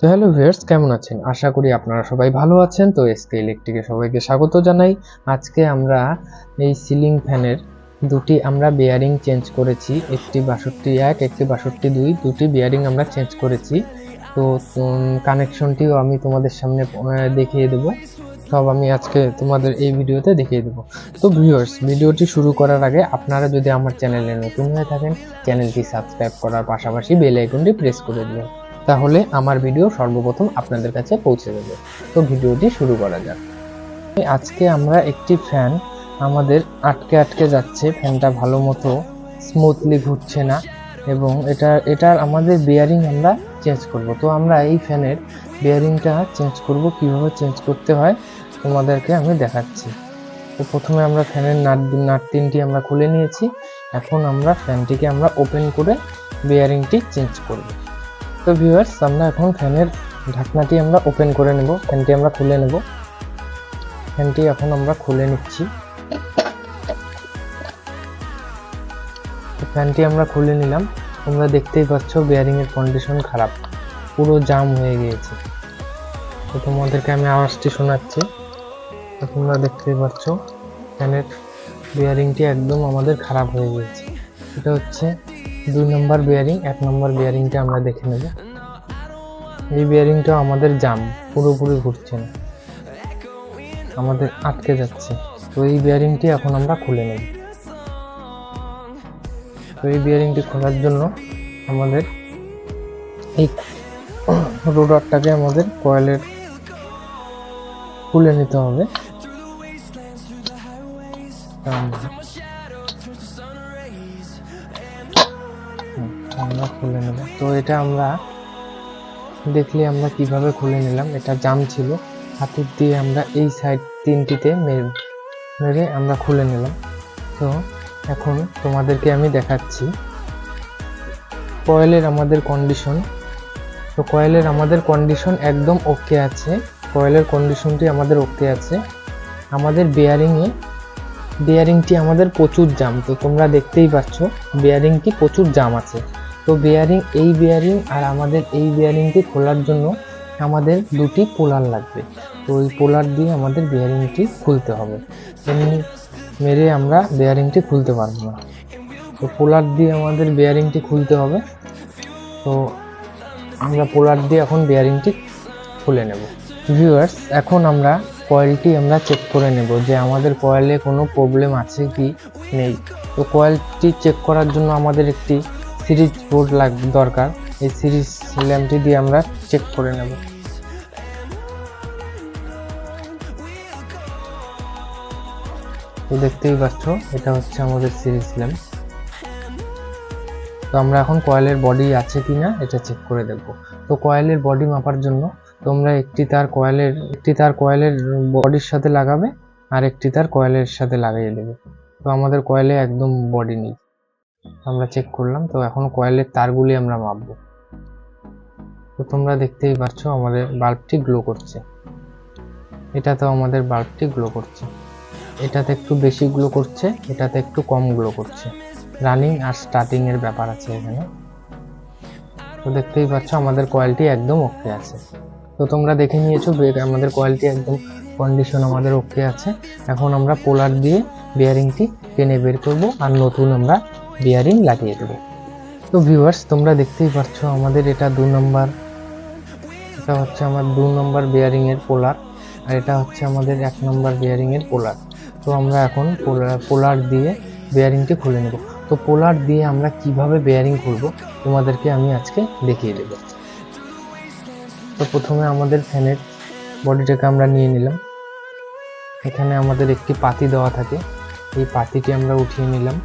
তো hello viewers, কেমন আছেন? আশা করি আপনারা সবাই ভালো আছেন। তো এসকে ইলেকট্রিকে সবাইকে স্বাগত জানাই। আজকে আমরা এই সিলিং ফ্যানের দুটি আমরা বেয়ারিং চেঞ্জ করেছি। একটি ৬২১, একটি ৬২২, দুটি বেয়ারিং আমরা চেঞ্জ করেছি। তো কানেকশনটিও আমি তোমাদের সামনে দেখিয়ে দেব। সব আমি আজকে তোমাদের এই ভিডিওতে দেখিয়ে দেব। তো ভিউয়ার্স, ভিডিওটি শুরু করার আগে আপনারা যদি আমার চ্যানেলে নতুন হয়ে থাকেন, চ্যানেলটি সাবস্ক্রাইব করার পাশাপাশি বেল আইকনটি প্রেস করে দিবেন। তাহলে আমার ভিডিও সর্বপ্রথম আপনাদের কাছে পৌঁছে যাবে। তো ভিডিওটি শুরু করা যাক। আজকে আমরা একটি ফ্যান আমাদের আটকে যাচ্ছে, ফ্যানটা ভালো মতো স্মুথলি ঘুরছে না এবং এটার আমাদের বেয়ারিং আমরা চেঞ্জ করব। তো আমরা এই ফ্যানের বেয়ারিংটা চেঞ্জ করব, কিভাবে চেঞ্জ করতে হয় তোমাদেরকে আমি দেখাচ্ছি। তো প্রথমে আমরা ফ্যানের নাট তিনটি আমরা খুলে নিয়েছি। এখন আমরা ফ্যানটিকে আমরা ওপেন করে বেয়ারিংটি চেঞ্জ করব। তো ভিউয়ার্স, আমরা এখন ফ্যানের ঢাকনাটি আমরা ওপেন করে নেব, ফ্যানটি আমরা খুলে নেব। ফ্যানটি এখন আমরা খুলে নিচ্ছি। ফ্যানটি আমরা খুলে নিলাম। তোমরা দেখতেই পাচ্ছ বেয়ারিং এর কন্ডিশন খারাপ, পুরো জাম হয়ে গিয়েছে। তো তোমাদেরকে আমি আওয়াজটি শোনাচ্ছি। তো তোমরা দেখতেই পাচ্ছ ফ্যানের বেয়ারিংটি একদম আমাদের খারাপ হয়ে গিয়েছে। এটা হচ্ছে 2 নম্বর বেয়ারিং। 1 নম্বর বেয়ারিংটা আমরা দেখে নেব। এই বেয়ারিংটা আমাদের জাম, পুরোপুরি ঘুরছে না, আমাদের আটকে যাচ্ছে। তো এই বেয়ারিংটি এখন আমরা খুলে নেব। তো এই বেয়ারিংটি খোলার জন্য আমাদের এই রোডারটাকে আমাদের কয়েলের খুলে নিতে হবে। আমরা খুলে নেব। তো এটা আমরা দেখলে আমরা কিভাবে খুলে নিলাম। এটা জাম ছিল, হাতুড় দিয়ে আমরা এই সাইড তিনটিতে মেরে আমরা খুলে নিলাম। তো এখন তোমাদেরকে আমি দেখাচ্ছি কয়েলের আমাদের কন্ডিশন। তো কয়েলের আমাদের কন্ডিশন একদম ওকে আছে। কয়েলের কন্ডিশনটি আমাদের ওকে আছে। আমাদের বেয়ারিংটি আমাদের প্রচুর জাম। তো তোমরা দেখতেই পাচ্ছ বেয়ারিংটি প্রচুর জাম আছে। তো এই বেয়ারিং আর আমাদের এই বেয়ারিংটি খোলার জন্য আমাদের দুটি পোলার লাগবে। তো ওই পোলার দিয়ে আমাদের বেয়ারিংটি খুলতে হবে, এমনি মেরে আমরা বেয়ারিংটি খুলতে পারবো না। তো পোলার দিয়ে আমাদের বেয়ারিংটি খুলতে হবে। তো আমরা পোলার দিয়ে এখন বেয়ারিংটি খুলে নেব। ভিউয়ার্স, এখন আমরা কয়েলটি আমরা চেক করে নেব যে আমাদের কয়েলে কোনো প্রবলেম আছে কি নেই। তো কয়েলটি চেক করার জন্য আমাদের একটি সিরিজ বোর্ড দরকার। এই সিরিজ ল্যাম্পটি দিয়ে আমরা চেক করে নেব। তো দেখতেই পাচ্ছ এটা হচ্ছে আমাদের সিরিজ ল্যাম্প। তো আমরা এখন কয়েলের বডি আছে কিনা এটা চেক করে দেখব। তো কয়েলের বডি মাপার জন্য তোমরা একটি তার কয়েলের বডির সাথে লাগাবে আর একটি তার কয়েলের সাথে লাগিয়ে দেবে। তো আমাদের কয়েলে একদম বডি নেই, আমরা চেক করলাম। তো এখন কয়েলের তারগুলি আমরা মাপবো। তো তোমরা দেখতেই পাচ্ছ আমাদের বাল্বটি গ্লো করছে। এটাতেও আমাদের বাল্বটি গ্লো করছে। এটাতে একটু বেশি গ্লো করছে, এটাতে একটু কম গ্লো করছে। রানিং আর স্টার্টিং এর ব্যাপার আছে এখানে। তো দেখতেই পাচ্ছ আমাদের কয়েলটি একদম ওকে আছে। তো তোমরা দেখে নিয়েছো আমাদের কয়েলটি একদম কন্ডিশন আমাদের ওকে আছে। এখন আমরা পোলার দিয়ে বেয়ারিংটি টেনে বের করব আর নতুন আমরা বেয়ারিং লাগিয়ে দেব। তো ভিউয়ার্স, তোমরা দেখতেই পাচ্ছ আমাদের এটা 2 নম্বর, এটা হচ্ছে আমার 2 নম্বর বেয়ারিং এর পোলার আর এটা হচ্ছে আমাদের 1 নম্বর বেয়ারিং এর পোলার। তো আমরা এখন পোলার দিয়ে বেয়ারিংটি খুলে নেব। তো পোলার দিয়ে আমরা কিভাবে বেয়ারিং খুলবো তোমাদেরকে আমি আজকে দেখিয়ে দেব। তো প্রথমে আমাদের ফ্যানের বডিটাকে আমরা নিয়ে নিলাম। এখানে আমাদের একটি পাতি দেওয়া থাকে, এই পাতিটি আমরা উঠিয়ে নিলাম।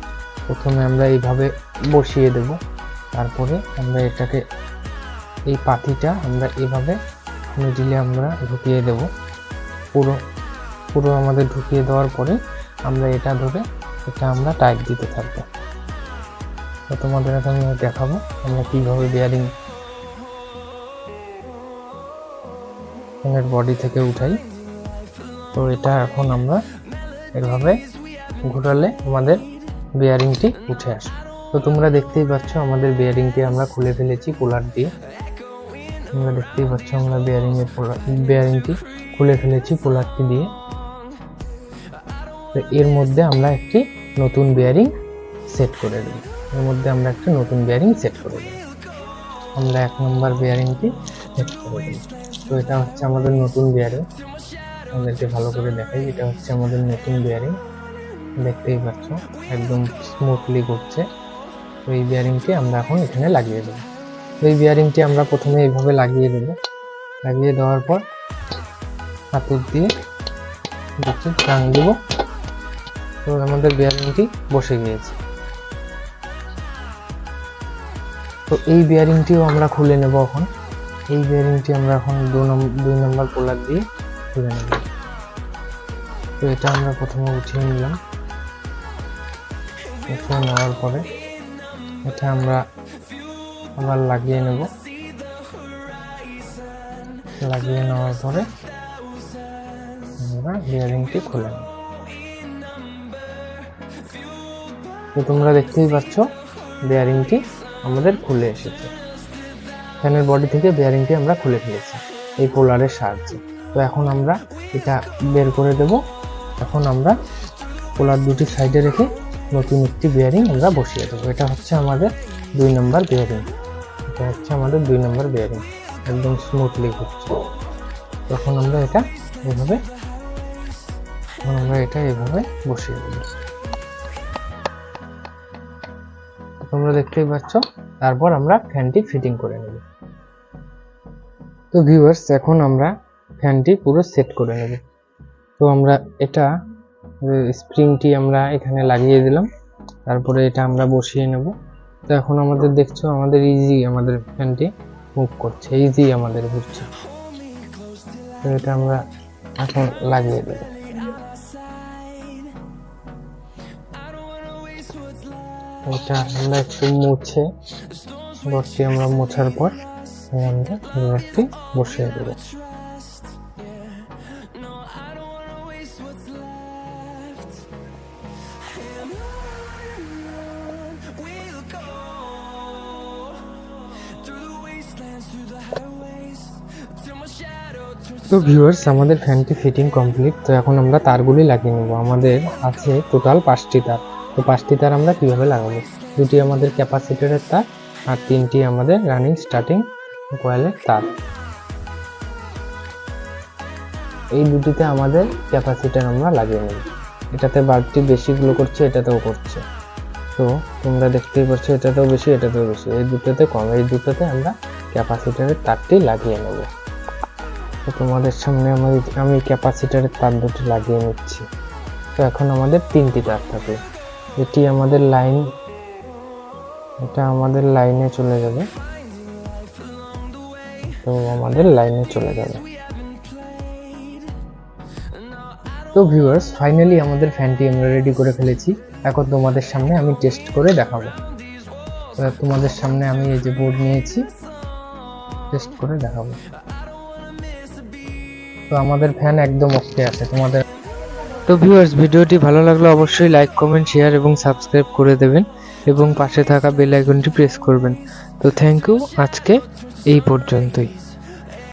প্রথমে আমরা এইভাবে বসিয়ে দেব, তারপরে আমরা এটাকে এই পাতিটা আমরা এইভাবে মিডিলে আমরা ঢুকিয়ে দেব। পুরো আমাদের ঢুকিয়ে দেওয়ার পরে আমরা এটা ধরে এটা আমরা টাইট দিতে থাকবো। তো তোমাদের এখন দেখাবো আমরা কিভাবে বেয়ারিং ফ্যানের বডি থেকে উঠাই। তো এটা এখন আমরা এভাবে ঘোরালে আমাদের বেয়ারিংটি উঠে আসে। তো তোমরা দেখতেই পাচ্ছ আমাদের বেয়ারিংটি আমরা খুলে ফেলেছি পোলার দিয়ে। তোমরা দেখতেই পাচ্ছ আমরা বেয়ারিংটি খুলে ফেলেছি পোলারটি দিয়ে। তো এর মধ্যে আমরা একটি নতুন বেয়ারিং সেট করে দেব। আমরা 1 নম্বর বেয়ারিংটি সেট করে দেব। তো এটা হচ্ছে আমাদের নতুন বেয়ারিং। আমাদেরকে ভালো করে দেখাই, এটা হচ্ছে আমাদের নতুন বেয়ারিং। দেখতেই পাচ্ছ একদম স্মুথলি ঘুরছে। তো এই বেয়ারিংটি আমরা এখন এখানে লাগিয়ে দেব। তো এই বেয়ারিংটি আমরা প্রথমে এইভাবে লাগিয়ে দেব। লাগিয়ে দেওয়ার পর হাতুড় দিয়ে টান দেব। তো আমাদের বেয়ারিংটি বসে গিয়েছে। তো এই বেয়ারিংটিও আমরা খুলে নেব এখন। এই বেয়ারিংটি আমরা এখন 2 নম্বর পোলার দিয়ে খুলে নেব। তো এটা আমরা প্রথমে উঠিয়ে নিলাম। উঠিয়ে নেওয়ার পরে এটা আমরা আবার লাগিয়ে নেব। লাগিয়ে নেওয়ার পরে আমরা বেয়ারিংটি খুলে নেব। তো তোমরা দেখতেই পাচ্ছ বেয়ারিংটি আমাদের খুলে এসেছে। ফ্যানের বডি থেকে বেয়ারিংটি আমরা খুলে ফেলেছি এই পোলারের সাহায্যে। তো এখন আমরা এটা বের করে দেব। এখন আমরা পোলার দুটি সাইডে রেখে নতুন একটি বেয়ারিং আমরা বসিয়ে দেবো। এটা হচ্ছে আমাদের 2 নম্বর বেয়ারিং। একদম স্মুথলি ঘুরছে। তখন আমরা এটা এভাবে বসিয়ে দেব। তোমরা দেখতেই পাচ্ছ। তারপর আমরা ফ্যানটি ফিটিং করে নেব। তো ভিউয়ার্স, এখন আমরা ফ্যানটি পুরো সেট করে নেব। তো আমরা এটা স্প্রিংটি আমরা এখানে লাগিয়ে দিলাম। তারপরে এটা আমরা বসিয়ে নেব। তো এখন আমাদের দেখছো আমাদের ফ্যানটি মুভ করছে, আমাদের ঘুরছে। তো এটা আমরা এখন লাগিয়ে দেব। এটা আমরা একটু মুছে রডটি আমরা মোছার পর আমরা রডটি বসিয়ে দেব। তো ভিউয়ার্স, আমাদের ফ্যানটি ফিটিং কমপ্লিট। তো এখন আমরা তারগুলি লাগিয়ে নেব। আমাদের আছে টোটাল 5টি তার। তো 5টি তার আমরা কিভাবে লাগাবো? 2টি আমাদের ক্যাপাসিটরের তার আর 3টি আমাদের রানিং স্টার্টিং কয়েলের তার। এই দুটিতে আমাদের ক্যাপাসিটর আমরা লাগিয়ে নেব। এটাতে বাল্বটি বেশি গ্লো করছে, এটাতেও করছে। তো তোমরা দেখতেই পাচ্ছ এটাতেও বেশি, এটাতেও বেশি, এই দুটোতে কম। এই দুটোতে আমরা ক্যাপাসিটরের তারটি লাগিয়ে নেব। তো তোমাদের সামনে আমি ক্যাপাসিটরের তার দুটি লাগিয়ে নিচ্ছি। তো এখন আমাদের 3টি তার থাকবে। এটি আমাদের লাইন, এটা আমাদের লাইনে চলে যাবে। তো আমাদের লাইনে চলে যাবে। তো ভিউয়ার্স, ফাইনালি আমাদের ফ্যানটি আমরা রেডি করে ফেলেছি। এখন তোমাদের সামনে আমি টেস্ট করে দেখাবো। তো তোমাদের সামনে আমি এই যে বোর্ড নিয়েছি, টেস্ট করে দেখাবো। তো আমাদের ফ্যান একদম ওকে আছে তোমাদের। তো ভিউয়ার্স, ভিডিওটি ভালো লাগলে অবশ্যই লাইক, কমেন্ট, শেয়ার এবং সাবস্ক্রাইব করে দেবেন এবং পাশে থাকা বেল আইকনটি প্রেস করবেন। তো থ্যাংক ইউ, আজকে এই পর্যন্তই।